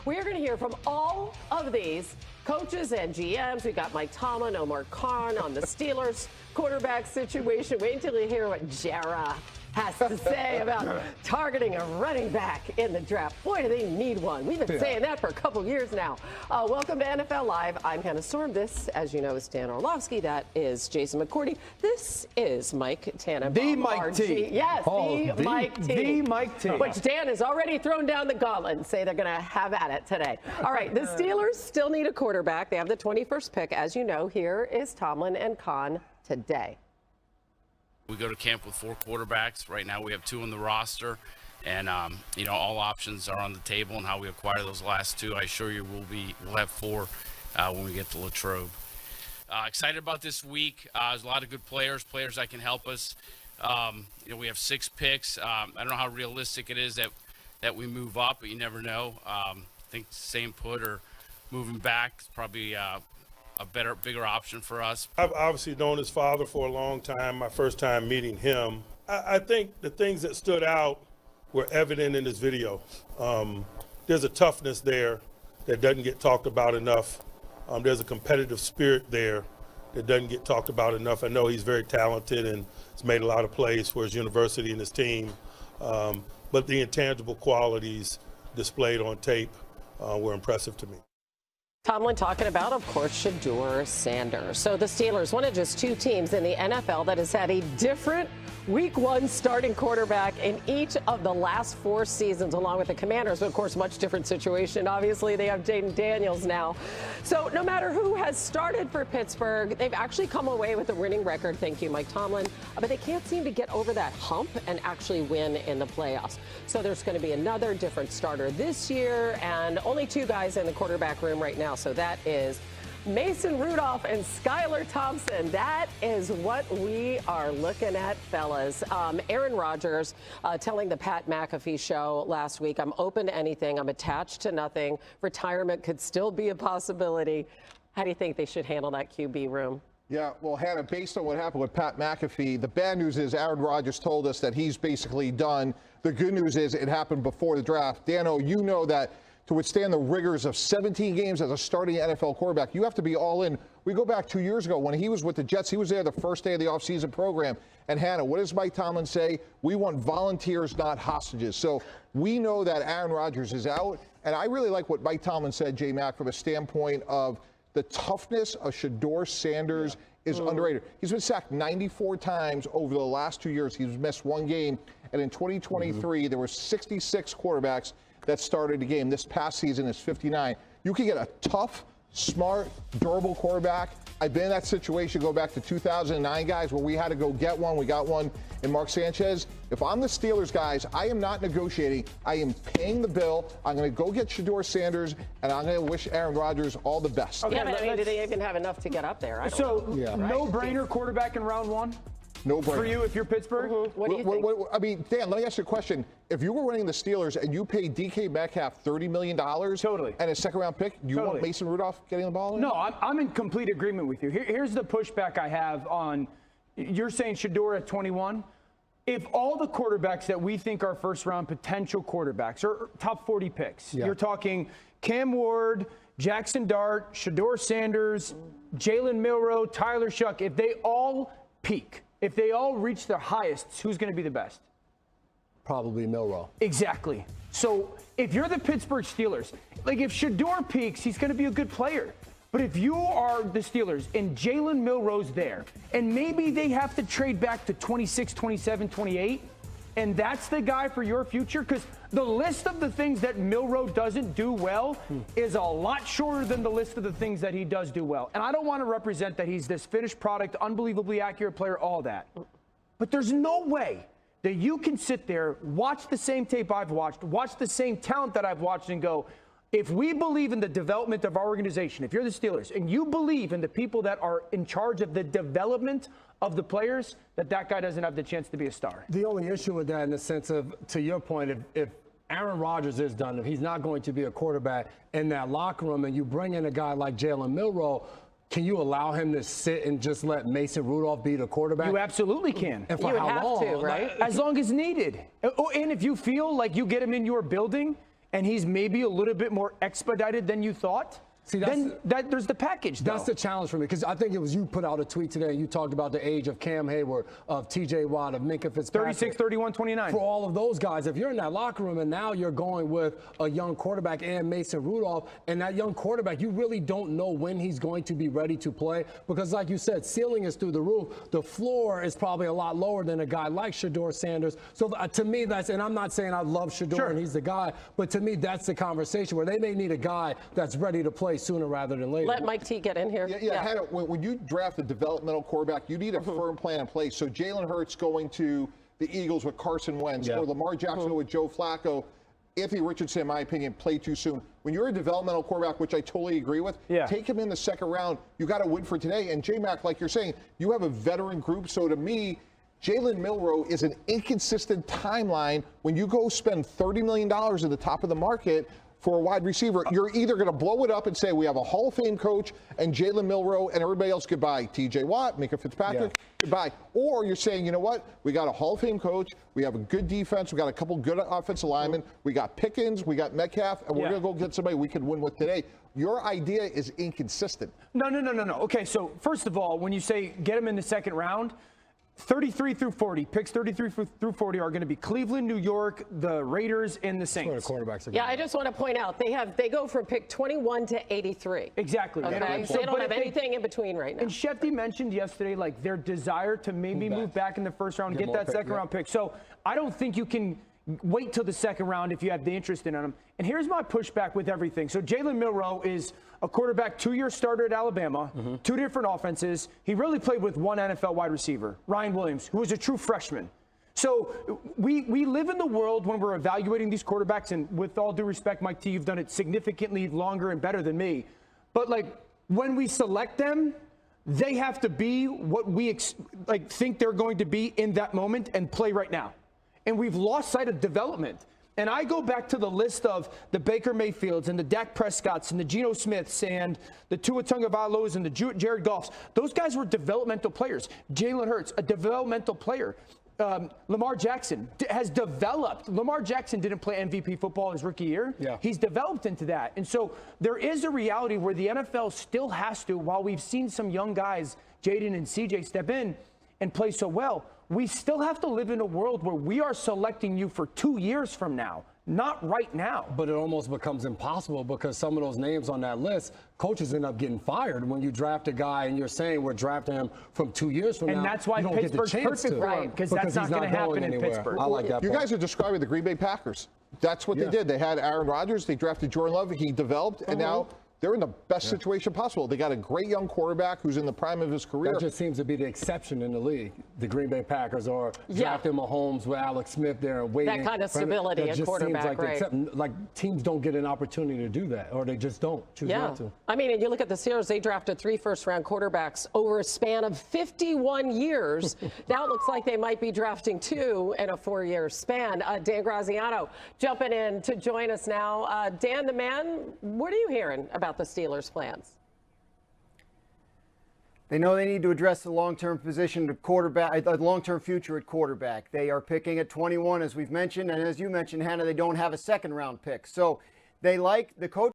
We are going to hear from all of these coaches and GMs. We got Mike Tomlin, Omar Khan on the Steelers quarterback situation. Wait until you hear what Jara has to say about targeting a running back in the draft. Boy, do they need one. We've been saying that for a couple years now. Welcome to NFL Live. I'm Hannah Storm. This, as you know, is Dan Orlovsky. That is Jason McCourty. This is Mike Tannenbaum. The Mike T. Yes, the Mike T. The Mike T. Which Dan has already thrown down the gauntlet and say they're going to have at it today. All right, the Steelers still need a quarterback. They have the 21st pick. As you know, here is Tomlin and Khan today. We go to camp with 4 quarterbacks. Right now we have 2 on the roster, and all options are on the table. And how we acquire those last 2, I assure you we'll have 4 when we get to Latrobe. Excited about this week. There's a lot of good players that can help us. We have 6 picks. I don't know how realistic it is that we move up, but you never know. I think same put or moving back is probably a bigger option for us. I've obviously known his father for a long time, my first time meeting him. I think the things that stood out were evident in his video. There's a toughness there that doesn't get talked about enough. There's a competitive spirit there that doesn't get talked about enough. I know he's very talented and has made a lot of plays for his university and his team, but the intangible qualities displayed on tape were impressive to me. Tomlin talking about, of course, Shedeur Sanders. So the Steelers, one of just 2 teams in the NFL that has had a different Week 1 starting quarterback in each of the last 4 seasons, along with the Commanders. But, of course, much different situation. Obviously, they have Jayden Daniels now. So no matter who has started for Pittsburgh, they've actually come away with a winning record. Thank you, Mike Tomlin. But they can't seem to get over that hump and actually win in the playoffs. So there's going to be another different starter this year, and only 2 guys in the quarterback room right now. So that is Mason Rudolph and Skylar Thompson. That is what we are looking at, fellas. Aaron Rodgers telling the Pat McAfee show last week, I'm open to anything. I'm attached to nothing. Retirement could still be a possibility. How do you think they should handle that QB room? Yeah, well, Hannah, based on what happened with Pat McAfee, the bad news is Aaron Rodgers told us that he's basically done. The good news is it happened before the draft. Dano, you know that to withstand the rigors of 17 games as a starting NFL quarterback, you have to be all in. We go back 2 years ago when he was with the Jets. He was there the first day of the offseason program. And, Hannah, what does Mike Tomlin say? We want volunteers, not hostages. So we know that Aaron Rodgers is out. And I really like what Mike Tomlin said, J-Mac, from a standpoint of the toughness of Shedeur Sanders is underrated. He's been sacked 94 times over the last 2 years. He's missed 1 game. And in 2023, there were 66 quarterbacks that started the game. This past season is 59. You can get a tough, smart, durable quarterback. I've been in that situation, go back to 2009, guys, where we had to go get one. We got one in Mark Sanchez. If I'm the Steelers, guys, I am not negotiating. I am paying the bill. I'm going to go get Shedeur Sanders, and I'm going to wish Aaron Rodgers all the best. Okay, yeah, but I mean, do they even have enough to get up there? I don't know. No-brainer quarterback in round 1? No brainer. For you, if you're Pittsburgh? What do you think? I mean, Dan, let me ask you a question. If you were running the Steelers and you paid DK Metcalf $30 million and a second-round pick, do you want Mason Rudolph getting the ball in? No, I'm in complete agreement with you. Here's the pushback I have on, you're saying Shedeur at 21. If all the quarterbacks that we think are first-round potential quarterbacks or top 40 picks, you're talking Cam Ward, Jackson Dart, Shedeur Sanders, Jalen Milroe, Tyler Shuck, if they all peak, if they all reach their highest, who's going to be the best? Probably Milroe. Exactly. So if you're the Pittsburgh Steelers, like if Shedeur peaks, he's going to be a good player. But if you are the Steelers and Jalen Milroe's there, and maybe they have to trade back to 26, 27, 28, and that's the guy for your future, because the list of the things that Milroe doesn't do well is a lot shorter than the list of the things that he does do well. And I don't want to represent that he's this finished product, unbelievably accurate player, all that. But there's no way that you can sit there, watch the same tape I've watched, watch the same talent that I've watched and go, if we believe in the development of our organization, if you're the Steelers, and you believe in the people that are in charge of the development of the players, that guy doesn't have the chance to be a star. The only issue with that in the sense of, to your point, if Aaron Rodgers is done, if he's not going to be a quarterback in that locker room and you bring in a guy like Jalen Milroe, can you allow him to sit and just let Mason Rudolph be the quarterback? You absolutely can. And for you would how have long? to, right? As long as needed. And if you feel like you get him in your building and he's maybe a little bit more expedited than you thought, See, then there's the package, though. That's the challenge for me, because I think it was you put out a tweet today, and you talked about the age of Cam Hayward, of TJ Watt, of Minkah Fitzpatrick. 36, 31, 29. For all of those guys, if you're in that locker room and now you're going with a young quarterback and Mason Rudolph, and that young quarterback, you really don't know when he's going to be ready to play, because like you said, ceiling is through the roof. The floor is probably a lot lower than a guy like Shedeur Sanders. So to me, and I'm not saying I love Shedeur and he's the guy, but to me, that's the conversation where they may need a guy that's ready to play sooner rather than later. Let Mike T get in here. Hannah, when you draft a developmental quarterback, you need a firm plan in place. So Jalen Hurts going to the Eagles with Carson Wentz, or Lamar Jackson with Joe Flacco. Anthony Richardson, in my opinion, played too soon. When you're a developmental quarterback, which I totally agree with, take him in the second round. You got to win for today. And J-Mac, like you're saying, you have a veteran group. So to me, Jalen Milroe is an inconsistent timeline. When you go spend $30 million at the top of the market for a wide receiver, you're either going to blow it up and say we have a Hall of Fame coach and Jalen Milroe and everybody else goodbye. TJ Watt, Minkah Fitzpatrick, goodbye. Or you're saying, you know what? We got a Hall of Fame coach. We have a good defense. We got a couple good offensive linemen. We got Pickens. We got Metcalf. And we're going to go get somebody we can win with today. Your idea is inconsistent. No. Okay, so first of all, when you say get him in the second round, 33 through 40, picks 33 through 40 are going to be Cleveland, New York, the Raiders, and the Saints. The quarterbacks are I just want to point out they go from pick 21 to 83. Exactly. Okay, so they don't have anything in between right now. And Schefter mentioned yesterday, like, their desire to maybe move back in the first round, get that second round pick. So I don't think you can wait till the second round if you have the interest in him. And here's my pushback with everything. So Jalen Milroe is a quarterback, 2-year starter at Alabama, 2 different offenses. He really played with 1 NFL wide receiver, Ryan Williams, who was a true freshman. So we live in the world when we're evaluating these quarterbacks, and with all due respect, Mike T, you've done it significantly longer and better than me. But, like, when we select them, they have to be what we think they're going to be in that moment and play right now. And we've lost sight of development. And I go back to the list of the Baker Mayfields and the Dak Prescotts and the Geno Smiths and the Tua Tagovailoas and the Jared Goffs. Those guys were developmental players. Jalen Hurts, a developmental player. Lamar Jackson has developed. Lamar Jackson didn't play MVP football his rookie year. He's developed into that. And so there is a reality where the NFL still has to, while we've seen some young guys, Jayden and CJ, step in and play so well, we still have to live in a world where we are selecting you for 2 years from now, not right now. But it almost becomes impossible because some of those names on that list, coaches end up getting fired when you draft a guy and you're saying we're drafting him from 2 years from now. And that's why Pittsburgh's perfect for him, because that's not going to happen in Pittsburgh. I like that You part. guys are describing the Green Bay Packers. That's what they did. They had Aaron Rodgers. They drafted Jordan Love. He developed, and now they're in the best situation possible. They got a great young quarterback who's in the prime of his career. That just seems to be the exception in the league. The Green Bay Packers are drafting Mahomes with Alex Smith there and waiting. That kind of stability at quarterback, right? Like teams don't get an opportunity to do that, or they just don't choose not to. I mean, and you look at the Steelers, they drafted 3 first-round quarterbacks over a span of 51 years. Now it looks like they might be drafting 2 in a 4-year span. Dan Graziano jumping in to join us now. Dan, the man, what are you hearing about the Steelers' plans? They know they need to address the long-term position to quarterback, the long-term future at quarterback. They are picking at 21, as we've mentioned, and as you mentioned, Hannah, they don't have a second-round pick. So they like the coach.